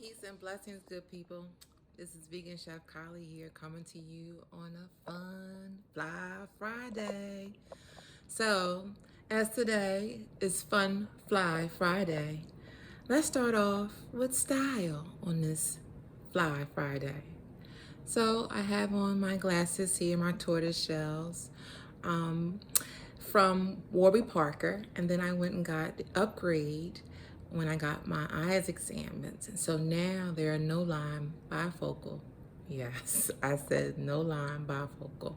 Peace and blessings, good people. This is Vegan Chef Carly here, coming to you on a fun Fly Friday. So, as today is Fun Fly Friday, let's start off with style on this Fly Friday. So, I have on my glasses here, my tortoise shells. Um, from Warby Parker, and then I went and got the upgrade when I got my eyes examined. And so now there are no line bifocal. Yes, I said no line bifocal.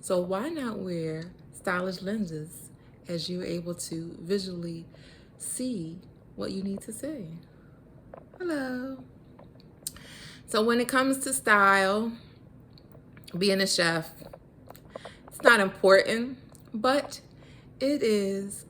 So why not wear stylish lenses as you're able to visually see what you need to see? Hello. So when it comes to style, being a chef, it's not important, but it is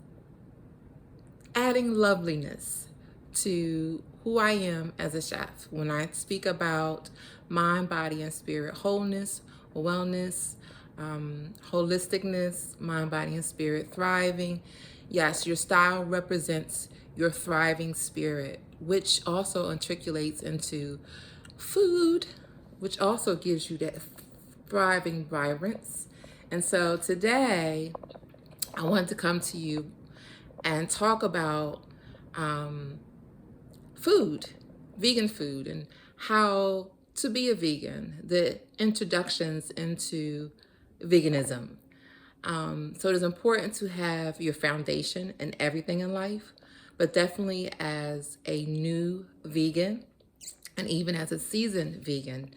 adding loveliness to who I am as a chef. When I speak about mind, body, and spirit wholeness, wellness, holisticness, mind, body, and spirit thriving, yes, your style represents your thriving spirit, which also articulates into food, which also gives you that thriving vibrance. And so today, I want to come to you and talk about food, vegan food, and how to be a vegan, the introductions into veganism. So it is important to have your foundation in everything in life, but definitely as a new vegan and even as a seasoned vegan,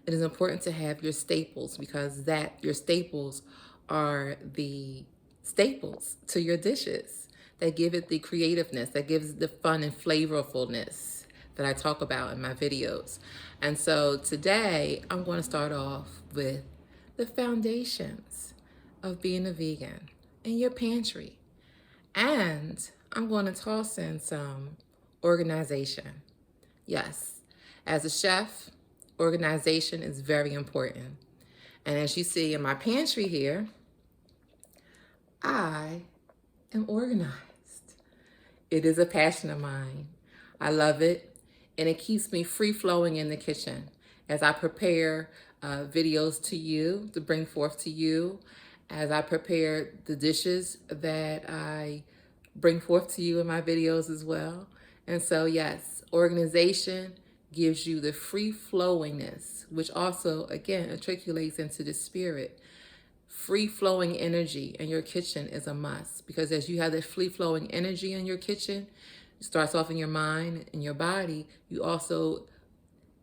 it is important to have your staples because your staples are the staples to your dishes that give it the creativeness, that gives it the fun and flavorfulness that I talk about in my videos. And so today I'm going to start off with the foundations of being a vegan in your pantry. And I'm going to toss in some organization. Yes, as a chef, organization is very important. And as you see in my pantry here, I am organized. It is a passion of mine. I love it, and it keeps me free flowing in the kitchen as I prepare videos to you, to bring forth to you, as I prepare the dishes that I bring forth to you in my videos as well. And so, yes, organization gives you the free flowingness, which also, again, articulates into the spirit. Free flowing energy in your kitchen is a must because as you have that free flowing energy in your kitchen, it starts off in your mind and your body, you also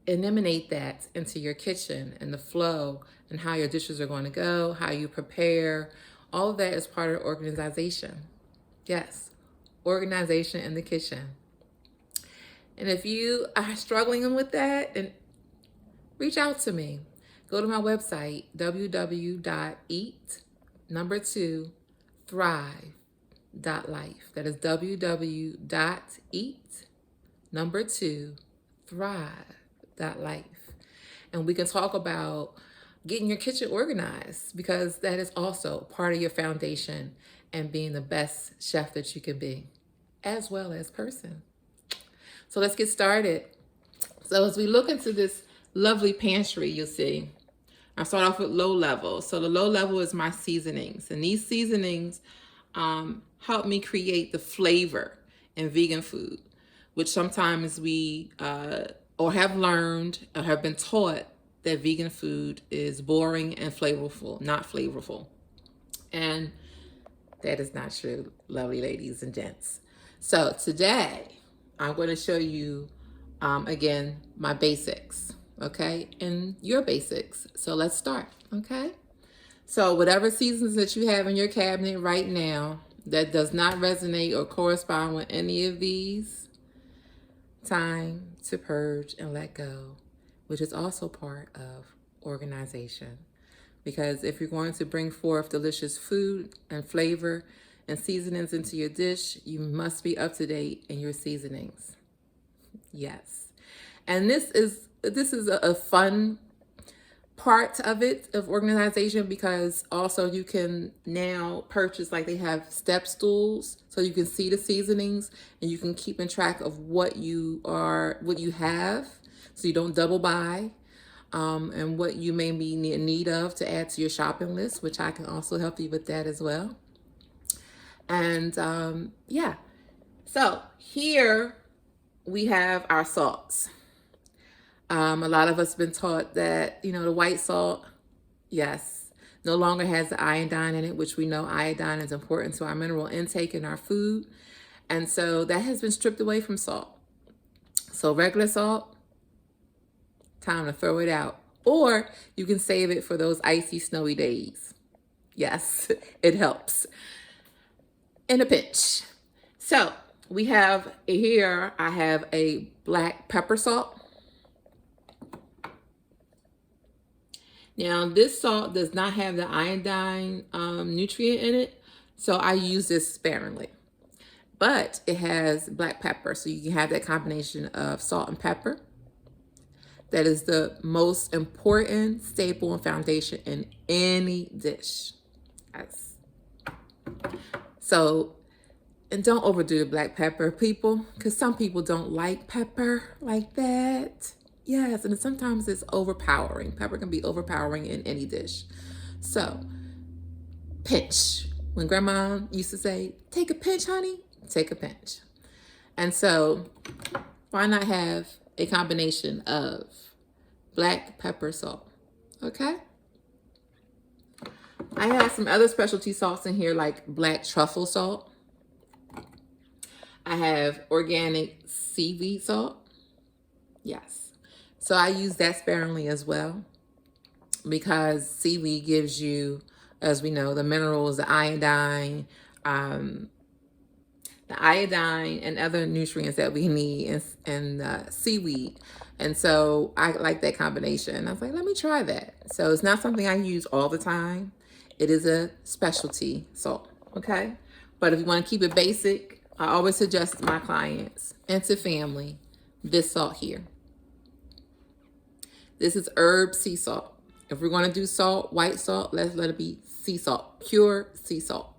eliminate that into your kitchen and the flow and how your dishes are going to go, how you prepare. All of that is part of organization. Yes, organization in the kitchen. And if you are struggling with that, then reach out to me. Go to my website, www.eat2thrive.life. That is www.eat2thrive.life. And we can talk about getting your kitchen organized because that is also part of your foundation and being the best chef that you can be, as well as person. So let's get started. So as we look into this lovely pantry, you'll see, I start off with low level. So the low level is my seasonings. And these seasonings help me create the flavor in vegan food, which sometimes we or have learned or have been taught that vegan food is boring and flavorful, not flavorful. And that is not true, lovely ladies and gents. So today, I'm going to show you, again, my basics, okay? And your basics. So let's start, okay? So whatever seasons that you have in your cabinet right now that does not resonate or correspond with any of these, time to purge and let go, which is also part of organization. Because if you're going to bring forth delicious food and flavor and seasonings into your dish, you must be up to date in your seasonings. Yes. And this is a fun part of it, of organization, because also you can now purchase, like they have step stools, so you can see the seasonings and you can keep in track of what you have, so you don't double buy, and what you may be in need of to add to your shopping list, which I can also help you with that as well. And yeah, so here we have our salts. A lot of us have been taught that, you know, the white salt, yes, no longer has the iodine in it, which we know iodine is important to our mineral intake in our food. And so that has been stripped away from salt. So regular salt, time to throw it out. Or you can save it for those icy, snowy days. Yes, it helps in a pinch. So we have here, I have a black pepper salt. Now, this salt does not have the iodine nutrient in it, so I use this sparingly. But it has black pepper, so you can have that combination of salt and pepper. That is the most important staple and foundation in any dish. Yes. So, and don't overdo the black pepper, people, because some people don't like pepper like that. Yes, and sometimes it's overpowering. Pepper can be overpowering in any dish. So, pinch. When grandma used to say, take a pinch, honey, take a pinch. And so, why not have a combination of black pepper salt? Okay? I have some other specialty salts in here, like black truffle salt. I have organic seaweed salt. Yes. So I use that sparingly as well, because seaweed gives you, as we know, the minerals, the iodine and other nutrients that we need in seaweed. And so I like that combination. I was like, let me try that. So it's not something I use all the time. It is a specialty salt, okay? But if you want to keep it basic, I always suggest to my clients and to family this salt here. This is herb sea salt. If we're going to do salt, white salt, let's let it be sea salt, pure sea salt,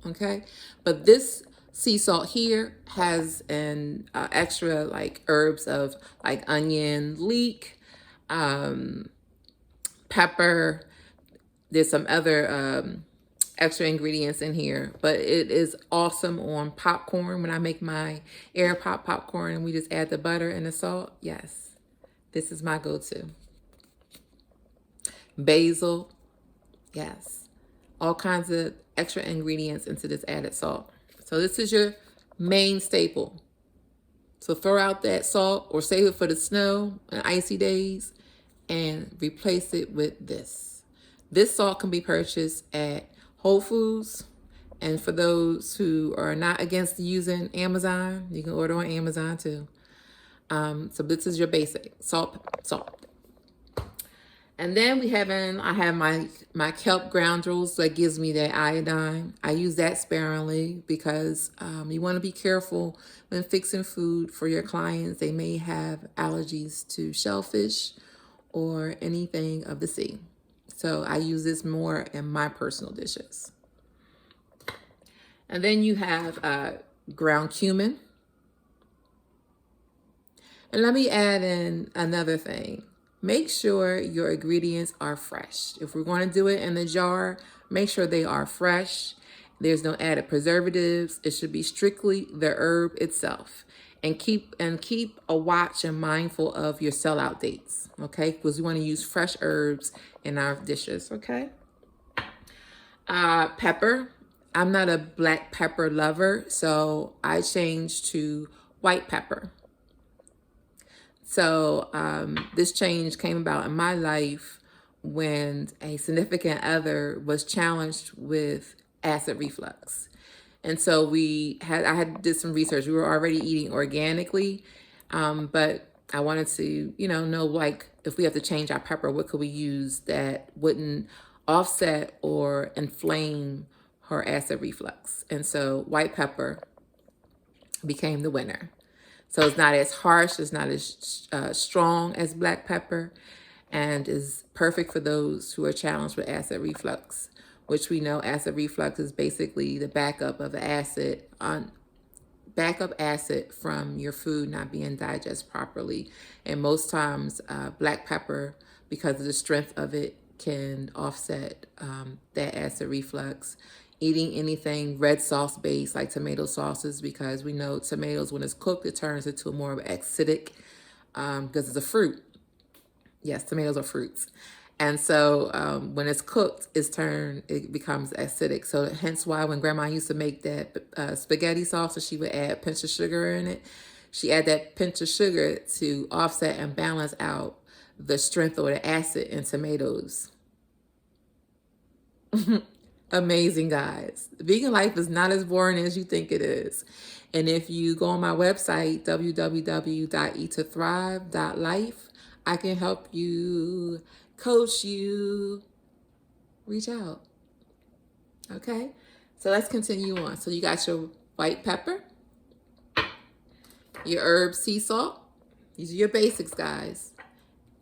okay? But this sea salt here has an extra like herbs of like onion, leek, pepper. There's some other extra ingredients in here, but it is awesome on popcorn. When I make my air pop popcorn and we just add the butter and the salt, yes, this is my go-to. Basil, yes, all kinds of extra ingredients into this added salt. So this is your main staple. So throw out that salt or save it for the snow and icy days and replace it with this. This salt can be purchased at Whole Foods. And for those who are not against using Amazon, you can order on Amazon too. So this is your basic salt. And then I have my kelp groundles that gives me that iodine. I use that sparingly because you want to be careful when fixing food for your clients. They may have allergies to shellfish or anything of the sea. So I use this more in my personal dishes. And then you have ground cumin. And let me add in another thing. Make sure your ingredients are fresh. If we're going to do it in the jar, make sure they are fresh. There's no added preservatives. It should be strictly the herb itself. And keep a watch and mindful of your sellout dates, okay? Because we want to use fresh herbs in our dishes, okay? Pepper. I'm not a black pepper lover, so I changed to white pepper. So this change came about in my life when a significant other was challenged with acid reflux. And so I did some research. We were already eating organically, but I wanted to, know like if we have to change our pepper, what could we use that wouldn't offset or inflame her acid reflux? And so white pepper became the winner. So it's not as harsh, it's not as strong as black pepper. and is perfect for those who are challenged with acid reflux, which we know acid reflux is basically the backup acid from your food not being digested properly. And most times, black pepper, because of the strength of it, can offset that acid reflux. Eating anything red sauce based like tomato sauces, because we know tomatoes, when it's cooked, it turns into a more acidic, because it's a fruit. Yes, tomatoes are fruits. And so when it's cooked, it becomes acidic. So hence why when grandma used to make that spaghetti sauce, she would add a pinch of sugar in it. She add that pinch of sugar to offset and balance out the strength or the acid in tomatoes. Amazing, guys. Vegan life is not as boring as you think it is. And if you go on my website, www.eattothrive.life, I can help you, coach you, reach out. Okay? So let's continue on. So you got your white pepper, your herb sea salt. These are your basics, guys.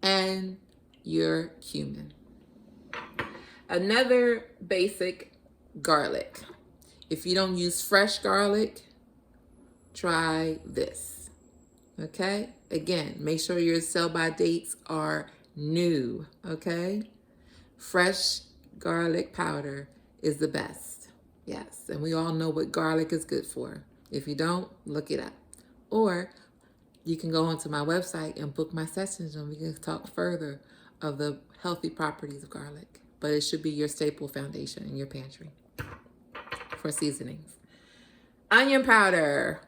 And your cumin. Another basic, garlic. If you don't use fresh garlic, try this. Okay? Again, make sure your sell-by dates are new. Okay? Fresh garlic powder is the best. Yes, and we all know what garlic is good for. If you don't, look it up. Or you can go onto my website and book my sessions and we can talk further of the healthy properties of garlic. But it should be your staple foundation in your pantry for seasonings. Onion powder.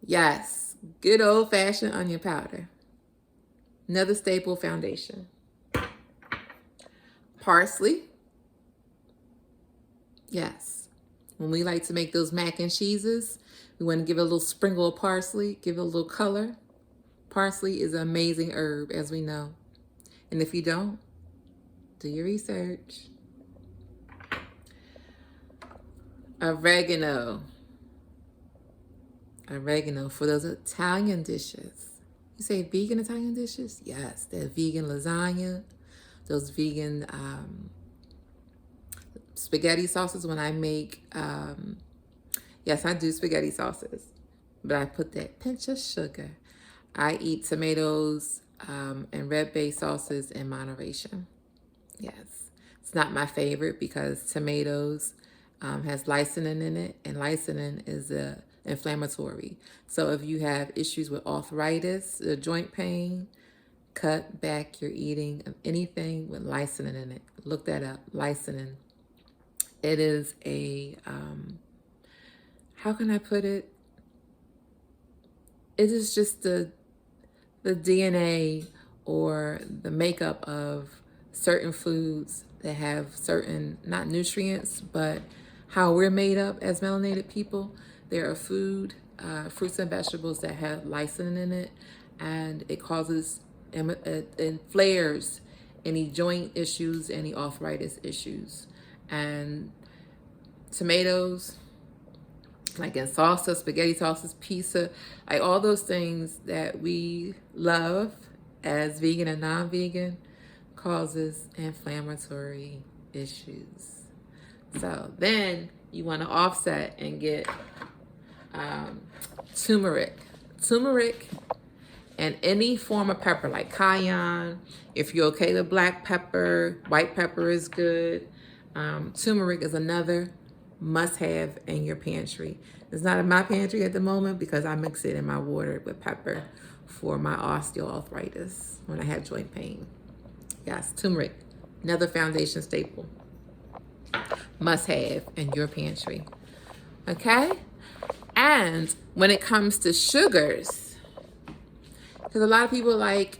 Yes, good old-fashioned onion powder. Another staple foundation. Parsley. Yes. When we like to make those mac and cheeses, we want to give it a little sprinkle of parsley, give it a little color. Parsley is an amazing herb, as we know. And if you don't, do your research. Oregano. Oregano for those Italian dishes. You say vegan Italian dishes? Yes, that vegan lasagna, those vegan spaghetti sauces. When I make, yes, I do spaghetti sauces, but I put that pinch of sugar. I eat tomatoes and red bay sauces in moderation. Yes, it's not my favorite because tomatoes has lysine in it, and lysine is inflammatory. So if you have issues with arthritis, joint pain, cut back your eating of anything with lysine in it. Look that up, lysine. It is a, how can I put it? It is just the DNA or the makeup of certain foods that have certain, not nutrients, but how we're made up as melanated people. There are fruits and vegetables that have lysine in it, and it causes and flares any joint issues, any arthritis issues. And tomatoes, like in salsa, spaghetti sauces, pizza, like all those things that we love as vegan and non-vegan, causes inflammatory issues. So then you want to offset and get turmeric. Turmeric and any form of pepper like cayenne. If you're okay with black pepper, white pepper is good. Turmeric is another must-have in your pantry. It's not in my pantry at the moment because I mix it in my water with pepper for my osteoarthritis when I have joint pain. Yes, turmeric, another foundation staple. Must-have in your pantry. Okay? And when it comes to sugars, because a lot of people are like,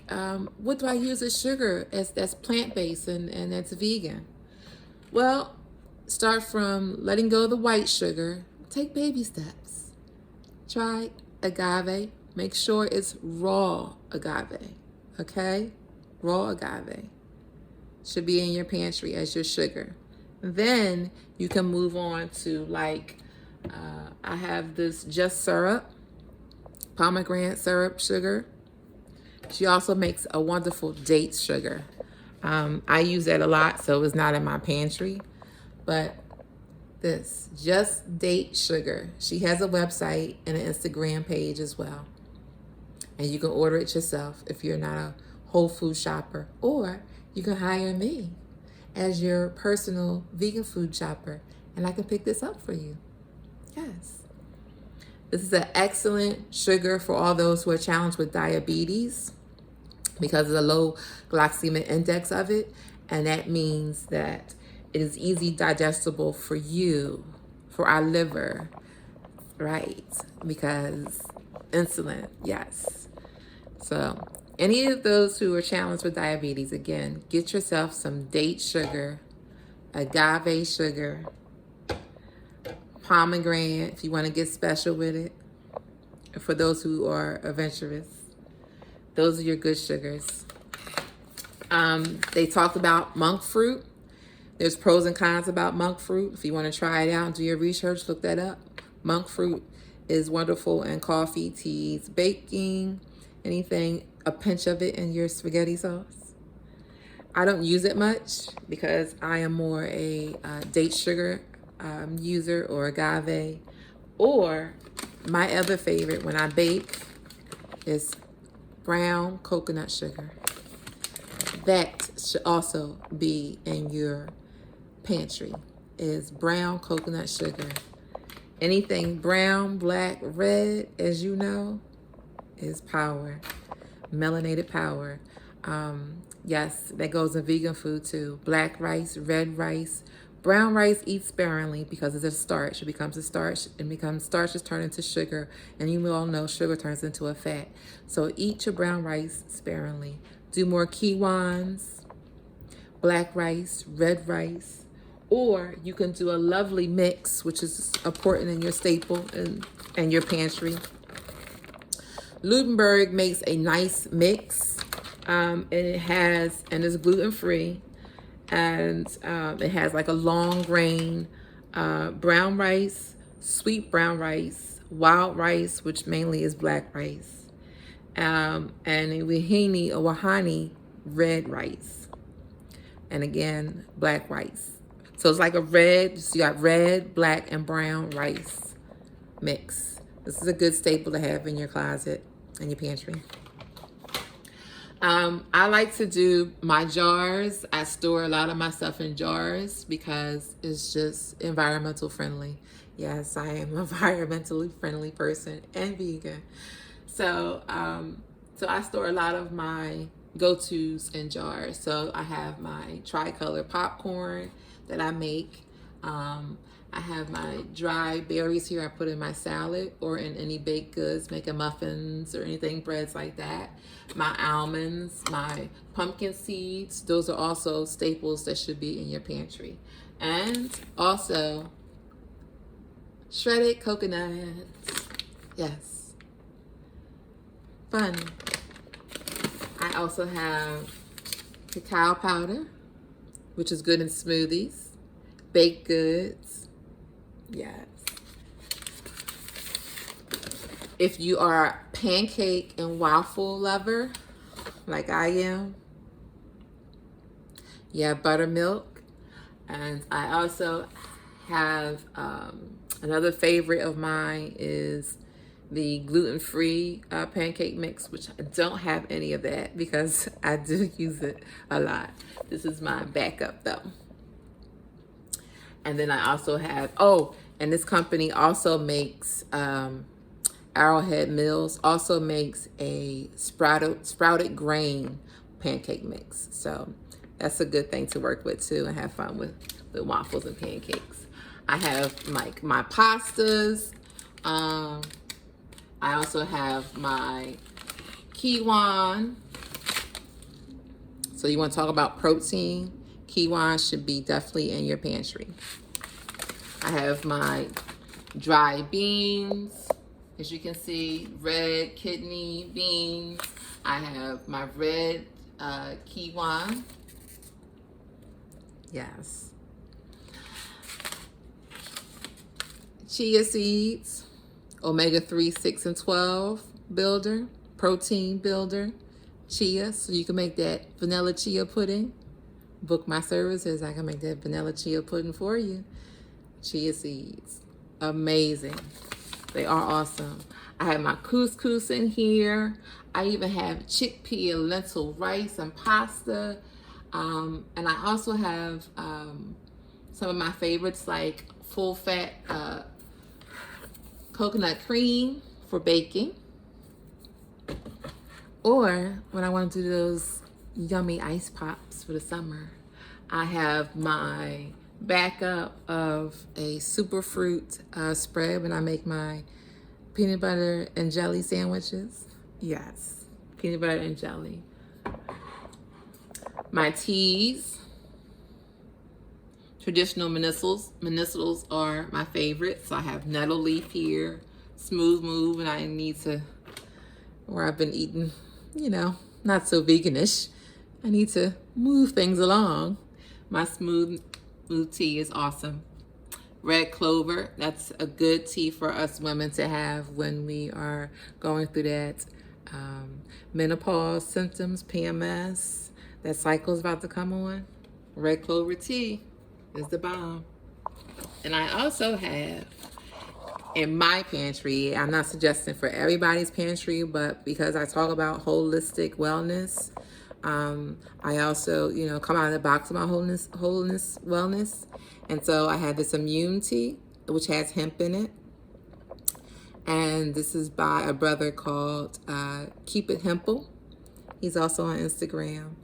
what do I use as sugar that's plant-based and that's vegan? Well, start from letting go of the white sugar. Take baby steps. Try agave. Make sure it's raw agave. Okay? Raw agave should be in your pantry as your sugar. Then you can move on to like, I have this just syrup, pomegranate syrup sugar. She also makes a wonderful date sugar. I use that a lot, so it's not in my pantry. But this, Just Date Sugar. She has a website and an Instagram page as well. And you can order it yourself if you're not a Whole Food shopper. Or you can hire me as your personal vegan food shopper, and I can pick this up for you. Yes. This is an excellent sugar for all those who are challenged with diabetes because of the low glycemic index of it. And that means that it is easy digestible for you, for our liver, right? Because insulin, yes. So any of those who are challenged with diabetes, again, get yourself some date sugar, agave sugar, pomegranate if you want to get special with it. For those who are adventurous, those are your good sugars. They talked about monk fruit. There's pros and cons about monk fruit. If you want to try it out and do your research, look that up. Monk fruit is wonderful in coffee, teas, baking, anything, a pinch of it in your spaghetti sauce. I don't use it much because I am more a date sugar user, or agave. Or my other favorite when I bake is brown coconut sugar. That should also be in your pantry, is brown coconut sugar. Anything brown, black, red, as you know, is power. Melanated power. Yes, that goes in vegan food too. Black rice, red rice. Brown rice, eat sparingly because it's a starch. It becomes a starch, and becomes starches turn into sugar, and you all know sugar turns into a fat. So eat your brown rice sparingly. Do more quinoas, black rice, red rice, or you can do a lovely mix, which is important in your staple and your pantry. Ludenberg makes a nice mix, and it's gluten-free, and it has like a long grain brown rice, sweet brown rice, wild rice, which mainly is black rice, and a wahani red rice, and again black rice. So it's like a red, so you got red, black, and brown rice mix. This is a good staple to have in your closet, in your pantry. I like to do my jars. I store a lot of my stuff in jars because it's just environmental friendly. Yes, I am an environmentally friendly person and vegan. So I store a lot of my go-tos in jars. So I have my tricolor popcorn that I make. I have my dry berries here I put in my salad or in any baked goods, making muffins or anything, breads like that. My almonds, my pumpkin seeds, those are also staples that should be in your pantry. And also shredded coconuts. Yes. Fun. I also have cacao powder, which is good in smoothies, baked goods. Yes. If you are a pancake and waffle lover, like I am, yeah, buttermilk. And I also have another favorite of mine is the gluten-free pancake mix, which I don't have any of that because I do use it a lot. This is my backup though. And then I also have, and this company also makes, Arrowhead Mills also makes a sprouted grain pancake mix. So that's a good thing to work with too and have fun with waffles and pancakes. I have my pastas. I also have my quinoa. So you want to talk about protein? Quinoa should be definitely in your pantry. I have my dry beans. As you can see, red kidney beans. I have my red quinoa. Yes. Chia seeds, omega-3, 6, and 12 builder, protein builder, chia, so you can make that vanilla chia pudding. book my services, I can make that vanilla chia pudding for you. Chia seeds, amazing. They are awesome. I have my couscous in here. I even have chickpea and lentil rice and pasta. And I also have some of my favorites like full fat coconut cream for baking. Or when I want to do those yummy ice pops for the summer, I have my backup of a superfruit spread when I make my peanut butter and jelly sandwiches. Yes, peanut butter and jelly. My teas, traditional Medicinals are my favorite. So I have nettle leaf here, smooth move, and I need to, where I've been eating, not so veganish. I need to move things along. My smooth tea is awesome. Red clover, that's a good tea for us women to have when we are going through that menopause symptoms, PMS, that cycle's about to come on. Red clover tea is the bomb. And I also have in my pantry, I'm not suggesting for everybody's pantry, but because I talk about holistic wellness, I also, come out of the box of my wholeness wellness. And so I have this immune tea, which has hemp in it. And this is by a brother called Keep It Hemple. He's also on Instagram.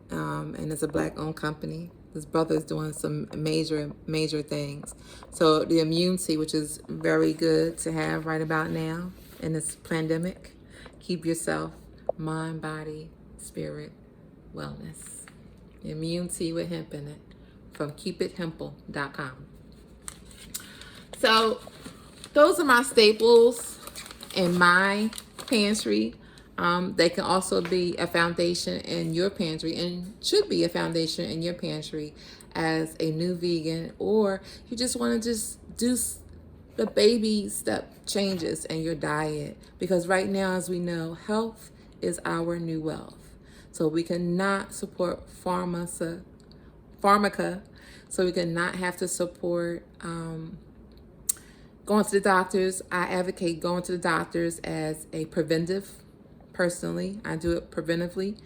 And it's a Black-owned company. This brother is doing some major things. So the immune tea, which is very good to have right about now in this pandemic. Keep yourself, mind, body, spirit, wellness. Immune tea with hemp in it from keepithemple.com. So those are my staples in my pantry. They can also be a foundation in your pantry and should be a foundation in your pantry as a new vegan, or you just want to just do the baby step changes in your diet, because right now, as we know, health is our new wealth. So we cannot support pharmaca, so we cannot have to support going to the doctors. I advocate going to the doctors as a preventive. Personally, I do it preventively,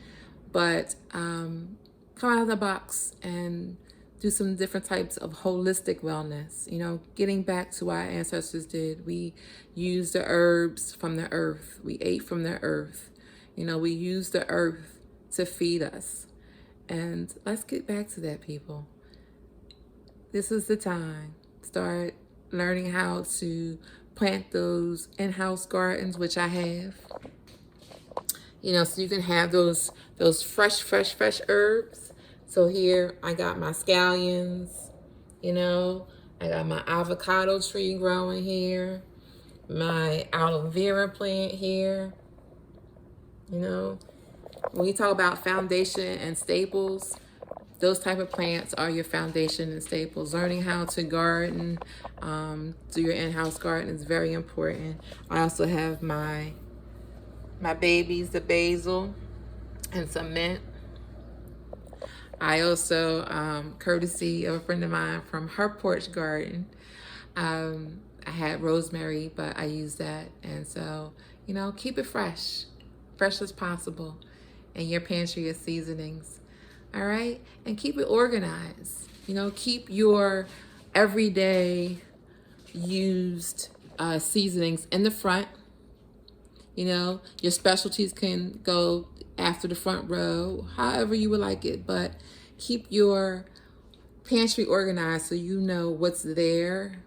but come out of the box and do some different types of holistic wellness. Getting back to what our ancestors did. We used the herbs from the earth. We ate from the earth. We used the earth to feed us. And let's get back to that, people. This is the time. Start learning how to plant those in-house gardens, which I have. So you can have those fresh herbs. So here I got my scallions, I got my avocado tree growing here, my aloe vera plant here. When you talk about foundation and staples, those type of plants are your foundation and staples. Learning how to garden, do your in-house garden is very important. I also have my babies, the basil and some mint. I also, courtesy of a friend of mine from her porch garden, I had rosemary, but I used that. And so, keep it fresh as possible in your pantry of seasonings. All right? And keep it organized. Keep your everyday used seasonings in the front. Your specialties can go after the front row, however you would like it, but keep your pantry organized so you know what's there,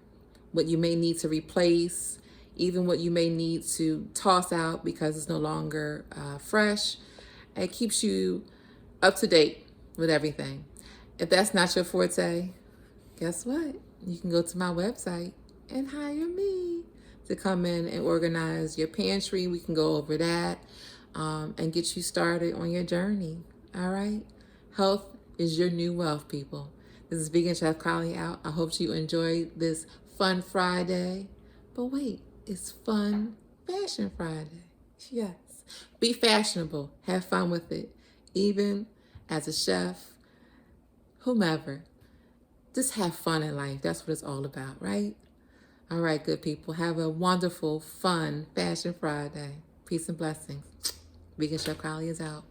what you may need to replace, even what you may need to toss out because it's no longer fresh. It keeps you up to date with everything. If that's not your forte, guess what? You can go to my website and hire me to come in and organize your pantry. We can go over that and get you started on your journey. All right? Health is your new wealth, people. This is Vegan Chef Kylie out. I hope you enjoyed this fun Friday. But wait, it's Fun Fashion Friday. Yes. Be fashionable. Have fun with it. Even as a chef, whomever. Just have fun in life. That's what it's all about, right? All right, good people. Have a wonderful, fun Fashion Friday. Peace and blessings. Vegan Chef Kylie is out.